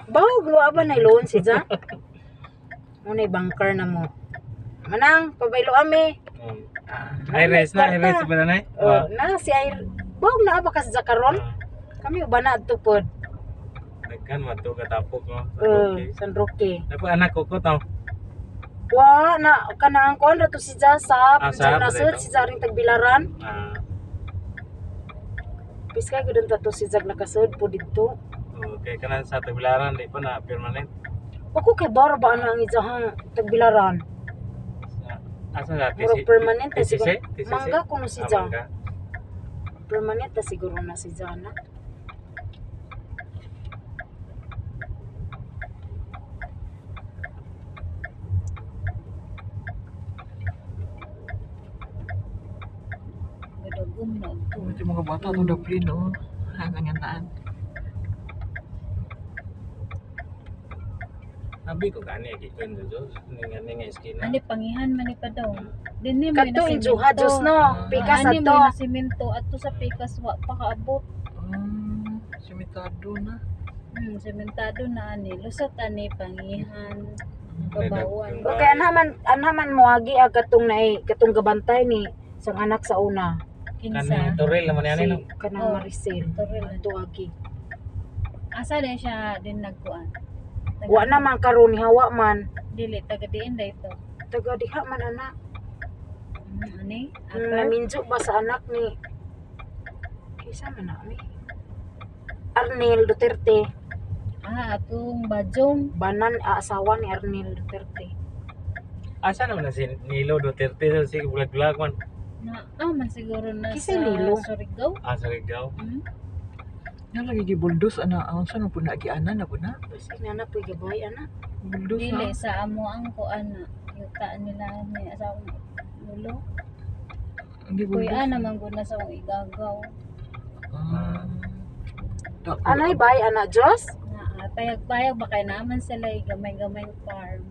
Bawag wa ba na loan si Ja? Munay bunker na mo. Manang pabaylo ami. Iris na, Iris ba na nay? Na si Air. Bawag na ba kas Ja karon? Kami uba na tupod. Nagkan mato katapok no. San Roque. Dapat anak ko ko taw. Wa na kanang kon ra to si Ja sa Sa nasud si Ja ring tagbilaran. Piskay gudon ta to si Jag nakasud po didto. Okay, kanan sa tagbilaran di pa na permanent. Ako kay bar ba na ang ijahang tagbilaran? Asa na Murag permanent na siguro. TCC? Mangga kuno si Ja. Mangga. Permanent na siguro na si Ja na. Madagom na ito. Ito mga bata itong daplin, no? Hanganganaan. Abi ko gani gikon do ninga esquina. Ani pangihan man ni pa daw. Dinhi mo Kadto injuha Diyos no. Pikas Ani ato. mo na semento ato sa pikas wa pa kaabot. Simitado na. Sementado na ani. Lusot ani pangihan. Babawan. Okay, anhaman moagi ag katong naay katong gabantay ni sang anak sa una. Kinsa. Kani Toril naman yan no. Kanang Maricel. Toril. Tuagi. Asa din siya din nagkuan. Wa na man karon ni hawa man. Dili taga diin dayto. Taga diha man anak. Ani? Naminjo ba sa anak ni Kisa man na ni Arnel Duterte. Atong bajong. Banan asawa ni Arnel Duterte. Asa naman na si Nilo Duterte do si bulag-bulag man. Man siguro na Kisay sa Nilo? Surigao. Sa Rigao. Yan lagi gibuldos, ang saan po na agianan na po na? Kasi nana po gabay anak. Buldos Dili na. sa amo ang kuan na yuta nila ni asawang lulo. Ang gibuldos. Kuya naman gud na sa akong igagaw. Anay bay anak Diyos? Na payag-payag ba kay naman sila gamay-gamay farm.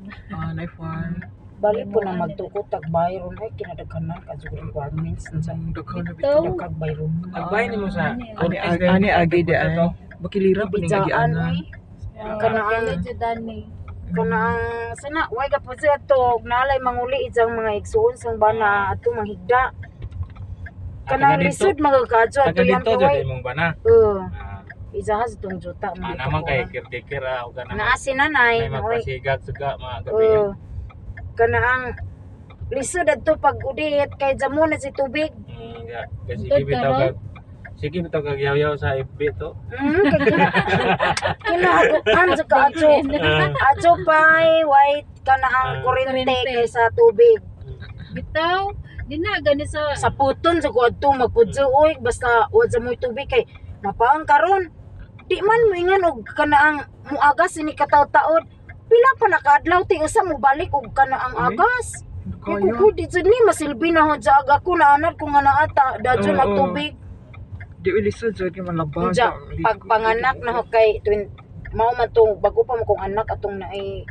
Nay farm. Bali po na magtukot tag bayron ay kinadaghanan ka jud requirements sa Daghan na Ito. bitaw. kag bayron. Agbay nimo sa Ani agi di ay. Bakilira po ni Bidjaan agianan. ay kanaan Dani. kanang sana way ka po siya to nalay manguli ijang mga igsuon sang bana ato manghigda. Kanang lisod magakadyo ato Taga yan dito kaway. jud imong bana. Izahas itong juta mo. Naman kay caretaker o ka naman. Naasin nanay. May magpasigag suga mga gabi. Kanaang lisod adto pag udit kay jamo na si tubig. Kasi sige bitaw kag yaw-yaw sa FB to. Kinahagukan sa ka adyo pay white kanaang kuryente kaysa tubig. Bitaw, di na gani sa Puton sa kuadto magpudyo oy basta wa jamoy tubig kay mapaang karon. Di man mo ingan og kanaang muagas ini kataw-taod. Pila pa nakaadlaw ti usa mo balik og kanaang agas. Kay kuko di jud ni masilbi na ho jaga ko na anad ko nga naata dadyo na tubig. Di ulisod jud kay malabas. Uja pagpanganak na ho kay mao man to bago pa mo kong anak atong naay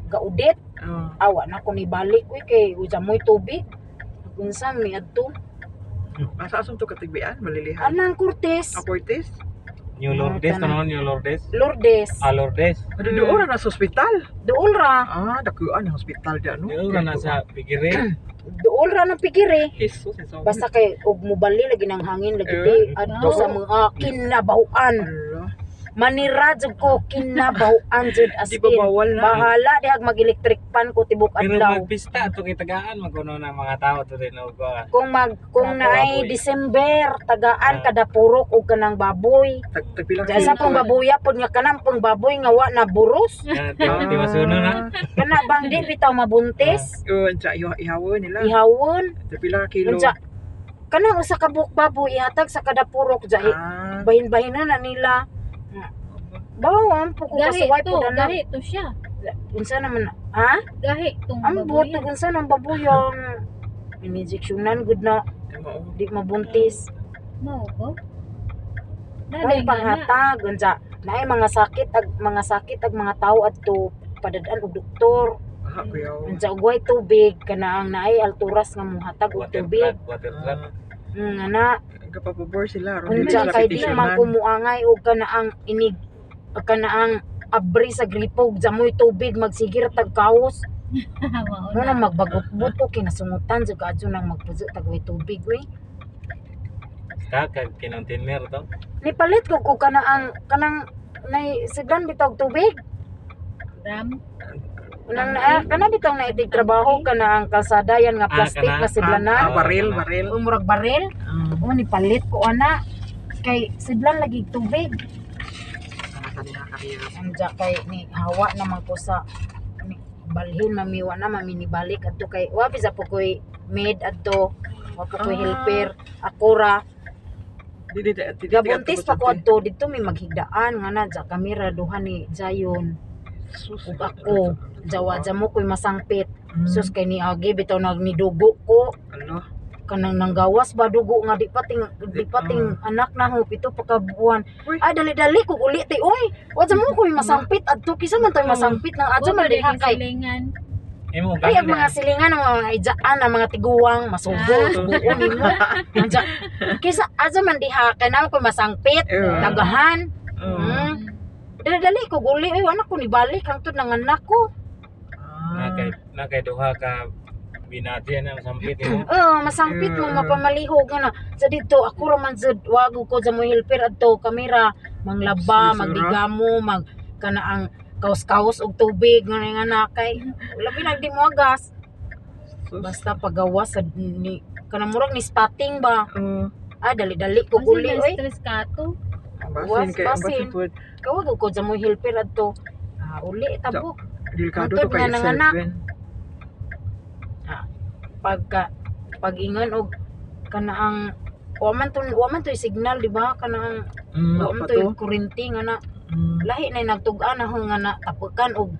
gaudit. Awa na ko ni balik uy kay uja moy tubig. Unsa mi adto? Asa asam to katigbian malilihan. Anang Cortez. Aportes. New Lourdes to no, New Lourdes. Lourdes. Lourdes. Doon na sa ospital. Duol ra. Dakuan ang ospital diyan no. Doon na sa Pigire. Duol ra ng pigiri. Jesus. Basta kay og mubali lagi ng hangin lagi di adto sa mga kinabahuan. Manira jud ko kinabahuan jud as Di ba in. bawal na? Bahala di ag mag-electric pan ko tibok Pero adlaw. magpista to kay tagaan maguno na mga tao to din og Kung naay baboy. December tagaan kada purok og kanang baboy. Tagpilang Sa pang baboya pod nga kanang pang baboy nga wa na buros. di masuno na. Kana bang di bitaw mabuntis. Unsa ihawon nila. Ihawon. Tagpilang kilo. Unsa kanang usa ka buok baboy ihatag sa kada purok dya bahin-bahinan na nila. Bawang po ko gahi kasuway to, po na. gahi to siya. Unsa naman ha? Gahi tong Ang buto unsa nang baboyong injeksyonan gud na di mabuntis. Mao ko. Ay panghatag unsa naay mga sakit ag mga tawo adto padadaan og doktor. Unsa ugway tubig kana ang naay alturas nga mohatag og tubig. Water truck. Ana Kapapabor sila. unsa kay di man kumuangay og kana ang inig kana ang abri sa gripog jamoy tubig magsigir tag kaos. Mao Mo na. na magbagot-but ko kinasungutan sa kadyo nang magpuzo tag way tubig we. Basta kag kinontainer to. Nipalit ko kanang nay sigdan bitog tubig. Ram. Kana bitong naitig trabaho kana ang kalsada yan nga plastic kana. na sidlanan. baril, kana. baril. Umurag baril. O nipalit ko ana kay sidlan lagi tubig. Kanina kahirap. Anja kay ni hawa naman ko sa ni balhin mamiwa na maminibalik adto kay wa bisa po koy maid adto wa po koy helper ako ra Dili gabuntis pa ko adto dito may maghigdaan nga na ja kamera duha ni Jayon ug ako jawa mo koy masangpit sus kay ni agi bitaw nagnidugo ko Ano? kanang nanggawas ba dugo nga di pating anak na ho pito pa ka buwan. Uy. Ay dali ko uli ti oy wa mo koy masangpit adto kisa man tay masangpit nang adto man diha kay Silingan. Imo ay ang mga silingan ng mga ijaan ang mga tiguwang masugo buo nimo anja kisa adto man diha kay na ko masangpit dagahan dali ko uli ay anak ko ni balik hangtod nang anak ko na kay duha ka binati na sampit mo. masangpit mo mapamalihog nga na sa dito ako raman jud wago ko sa mo helper adto kamera manglaba Sisira. magdigamo mag kana ang kaos-kaos og tubig nga na kay labi na di mo agas basta pagawas sa ni kanang murag ni spotting ba dali ko Kasi uli na oy stress ka to. Basin kay Basin. basin pud. kawag ko sa mo helper adto uli tabok Delikado Hantod to kay nga nanganak. Selven. pag ingon og kana ang wa man to signal di ba kana ang wa man Apa to to? yung kuryente nga na lahi na nagtug-an na nga na tapukan og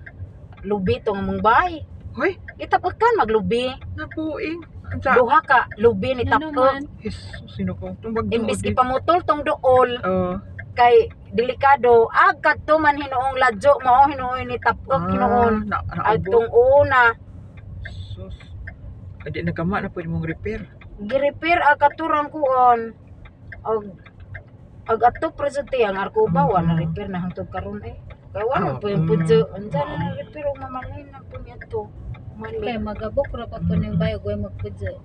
lubi tong mong bahay Hoy, itapukan maglubi napuing. Ansa? duha ka lubi ni Ano tapok naman? Jesus, sino ko? Tumbag imbis ipamutol tong duol Oh. kay delikado agad to man hinuong ladyo mao hinuoy ni tapok hinuon adtong una Sus. Adi nagkama na pwede mong repair. gi-repair ang katurang kuon ag ato presente ang arkuba wa na repair na hangtod karon kay wala po yung pudyo andyan na repair og mamalhin na po niya to Kay mali magabok ra pa ko ning bayo goy magpudyo.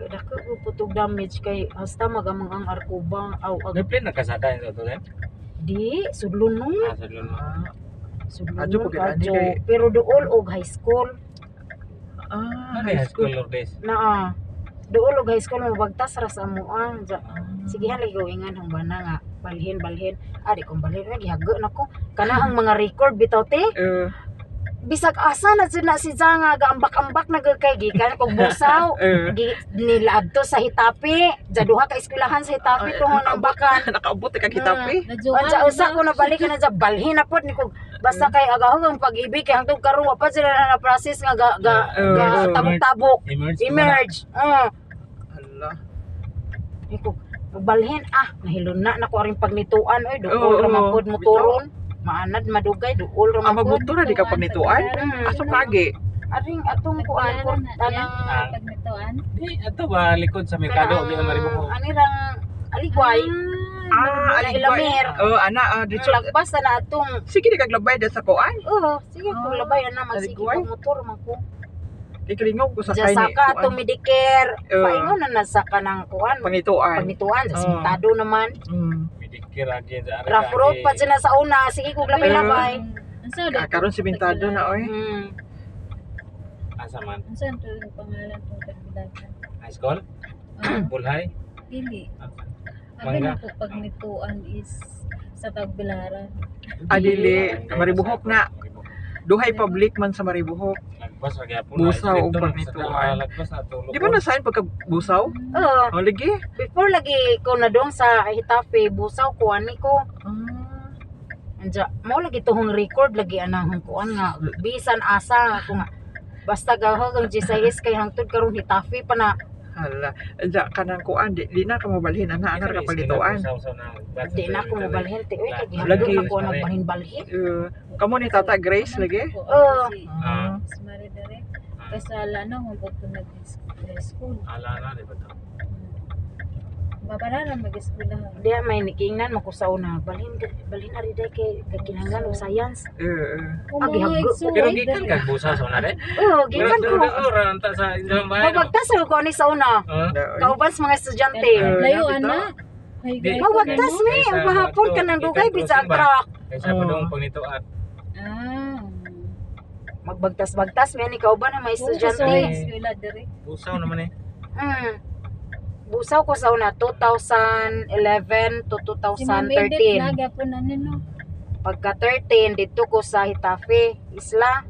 dako ko putog damage kay hasta magamang ang arkuba aw ag Replay na kasada yung to then. di sudlon no Sa luno. sudlon Adyo no po kay kadyo kay- pero duol og high school High school or days. na duol og high school mabagtas ra sa amuan sige halay gawingan ang bana nga balhin di kong balhin lagi hago nako kana ang mga record bitaw te bisag asa na jud na si Zanga gaambak-ambak nagkay gikan kog busaw nila adto sa Hitapi jaduha ka eskwelahan sa Hitapi tuhon ang bakan Nakaabot kag hitapi. anja usa ko na balik na sa balhin na pod ni kog basta kay agahog ang pag-ibig kay hangtod karon wa pa sila na process nga tabok-tabok emerge Hala. Iko balhin nahilon na nako aring pagnituan oy duol Oo, ra man pod bitaw. motoron maanad madugay duol ra man pod Mabuto na di ka pagnituan. Asa pagi? aring atong kuan tanang Pagnituan. Di ato ba likod sa merkado di maribo ko. anirang aligway Aligway. Ana dito. lagpas na atong Sige di kag labay da sa kuan. sige ko labay na magsige Aligway. pag motor man ko Iklingog ko sa sa kay ni saka atong Medicare paingon na nasa kanang kuan pangituan. pagnituan sa sintado naman Medicare lagi sa rough road pa sila sa una sige ko labay-labay Unsa daw? Karon simentado na oy. Asa man? Unsa to yung pangalan tong tagbilagan? High school? Bulhay? Dili. Abi Mangga. na ko pagnituan is sa Tagbilaran. Adili Maribuhok na. Duhay public man sa Maribuhok. Lagpas lagi hapon. Busaw o pagnituan. Lagpas na tulog. Di ba nasain pagka busaw? Oh, lagi. before lagi ko na dong sa Hitape busaw ko ani ko anja mo lagi tuhong record lagi anang kuan nga bisan asa ako nga basta gahog ang GSIS kay hangtod karon Hitape pa na Hala. Anja kanang kuan di na ka mabalhin ana ka palituan. di na ko mobalhin ti oy kay Lagi. gihapon ako nagbalhin balhin Kamo ni Tata Grace lagi? Mas mari dire. Kasi ala na mo ko nag-school. Ala na di ba to? Mabararan mag-eskwelahan. Diya may nikingnan makusaw na balhin ari day kay kinahanglan og science. Kung Agi, mga hago. igsuon, Pero gikan ka busa sa una rin. Oh, gikan ko. Ora anta sa inyong bahay. no? Magwagtas ko ni sa una. Kauban sa mga estudyante. Layo Bitaw. ana. Ay, Di. gay- Magwagtas mi Kaysa ang mahapon ato, ka nang dugay ikan bisa ang crossing ba? truck. Kaysa pa doon panituan. Ah. Magbagtas-bagtas mi ni kauban ang mga Kung estudyante. gusto yung eskwela diri. Busaw naman eh. Busaw ko sa una 2011 to Si Ma'am Edith 2013. nagapon na nino. Pagka 13 dito ko sa Hitafe, Isla.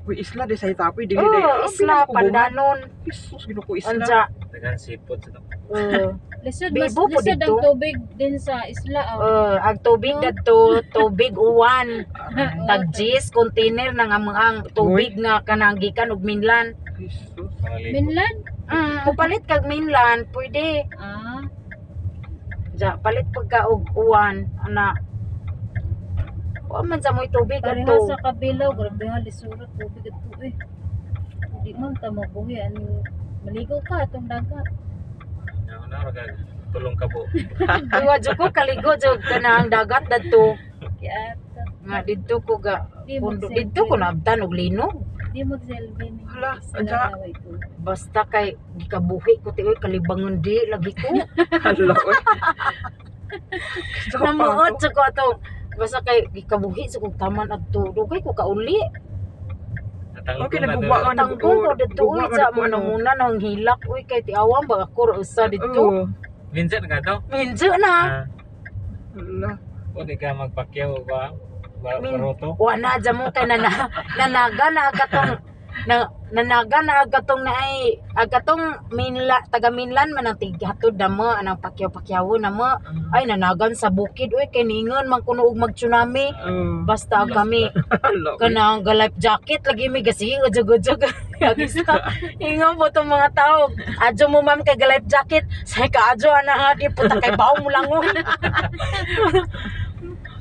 Uy, isla de sa Itapoy dili Oh, day. Isla Pandanon. Jesus, gino ko isla. Anja. Dagan sipot sa to. Lisod Bibo po lisod ang dito. tubig din sa isla. Ang tubig dadto, tubig uwan. Tagjis container nang ang tubig nga kanang gikan og Minlan. Jesus. Pangaligo. Minlan? Mupalit kag Minlan, pwede. Ah. Ja, palit pagka og uwan ana. Wa man sa moy tubig Pareha adto. sa kabilaw, grabe ha, lisurat, tubig at tubig. Hindi man ta mabuhi, maligo ka atong dagat. Yan na ragag. Tulong ka po. Iwa jud ko kaligo jud kanang dagat dadto. Kaya Nga didto ko ga Di pundo magselfie. didto ko nabtan og linog. di mag-selfie ni Hala, sila anja. laway ko. Basta kay gikabuhi ko tiyoy kalibangon di lagi ko. Hala, oy. Sa Namuot pa sa ko ato. Basta kay gikabuhi sa kong taman adto. Dugay ko kauli. Okay, nagugwa ka Tanggong ko dito uy sa muna nang hilak uy kay tiawang ba ako usa dito. Oo. Minsan ka to. Minjo na. Hala. Pwede ka magpakyaw ba? Min- Baroto. Wa na dyan mo kay nanaga na agatong nanaga na agatong na ay agatong minla taga Minlan man ang tighatod na mo anang pakyaw-pakyawo na mo ay nanagan sa bukid uy kay ningon man kuno og mag tsunami basta kami Hala, oy. kanang ga life jacket lagi mi gasi ujog-ujog ingon po tong mga tao adjo mo ma'am kay ga life jacket say ka adjo ana ha di puta kay bawo mo langoy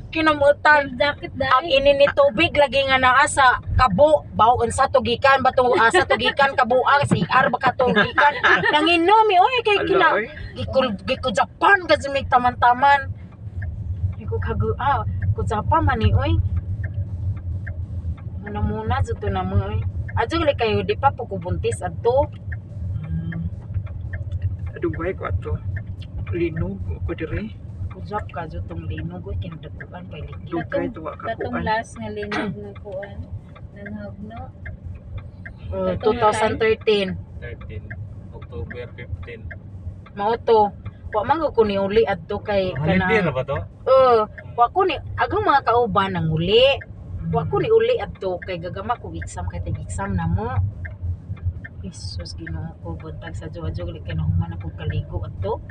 kinamutan Jacket ang dahil. ini ni tubig lagi nga naa sa kabo bawon sa tugikan bato sa tugikan kabuang si ar baka tugikan nanginom oy kay Hala, kina oy. giko Japan kasi may taman-taman giko kagu ko Japan man ni oy muna juto na mo oy adto gali kayo di pa po ko buntis adto Dugay ko ato. Linog ko diri. kujap ka jutong linog oy kinadakuan kay likid Dugay tuwa ka Katong kuan. last nga linog na kuan. Nanhagno. 2013 13. October 15. mao to wa man ko ni uli adto kay Holiday na ba to? wa ko ni agang mga kauban nang uli. Wa ko ni uli adto kay gagama ko exam kay exam na mo. Jesus Ginoo ko buntag sa jowa-jowa gali kay nahuman ako kaligo adto.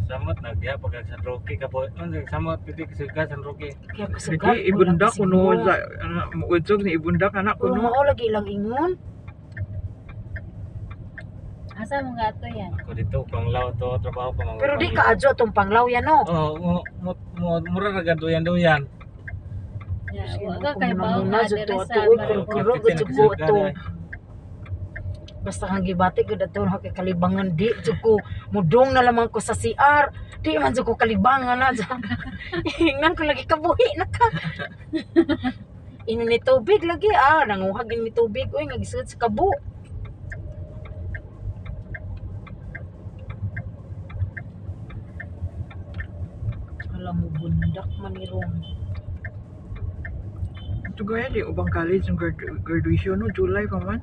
Samot nagya pag sa Rocky ka po. Samot piti ka sa Rocky. Kaya kasugad Sige, ibunda ko no sa udzog ni ibunda kana ko kuno no. mao lagi lang ingon. Asa mo gato yan? Ako dito panglaw to trabaho pa mga. Pero di ka adyo tong panglaw yan no. Oh, mura ra gaduyan-duyan. Ya, Sige, wala kung kay muna bawo muna, nga dito, diri ato, sa uy, Marikina. pero gud ko to. Basta kang gibati ko dato na kay kalibangan di jud ko mudong na lamang ko sa CR. Di man jud ko kalibangan na dyan. Ingnan ko lagi kabuhi na ka. Ino ni tubig lagi nanguhag ni tubig oy nga gisud sa kabo. Alam mo bundak manirong. Dugay di ubang college ang graduation no July pa man.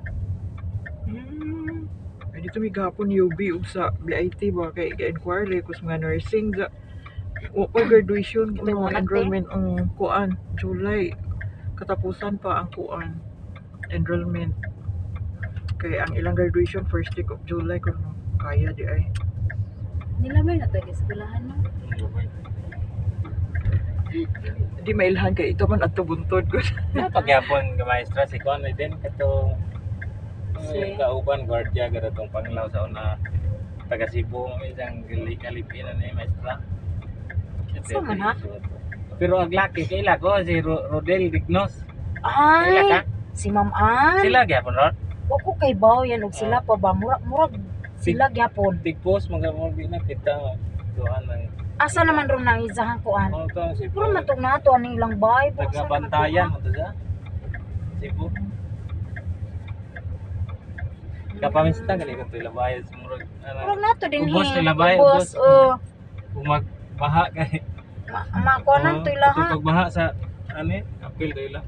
Ay dito mi gahapon UB ug sa BIT ba kay inquiry ko sa mga nursing sa o graduation Ito no mo nagte? enrollment ang kuan July katapusan pa ang kuan enrollment kay ang ilang graduation first week of July kung kaya di ay Nila may natag-eskwelahan no? di mailhan kay ito man adto buntod ko. Pagyapon nga maestra si Kon din kato kauban guardia gara tong panglaw sa una taga Cebu may isang kalipin ni maestra. Sa man, ha? Pero ang laki kaila ko si Rodel Dignos. Kaila ka? Ay, si Ma'am Ann. Sila gyapon ron. Wa ko kay baw yan og sila pa ba murag sila gyapon. Tigpos mga na kita tuan ng Asa naman ron nang izahan kuan. ano to si Puro matog na to aning ilang bay. Nagkabantayan mo to sa Cebu. Kapamista gali ko to ilabayad sumurag Puro na to din Ubos nila bay, Ubos, ubos. Kung magbaha kay makuanan to ilaha. Kung pagbaha sa ano apil to ila.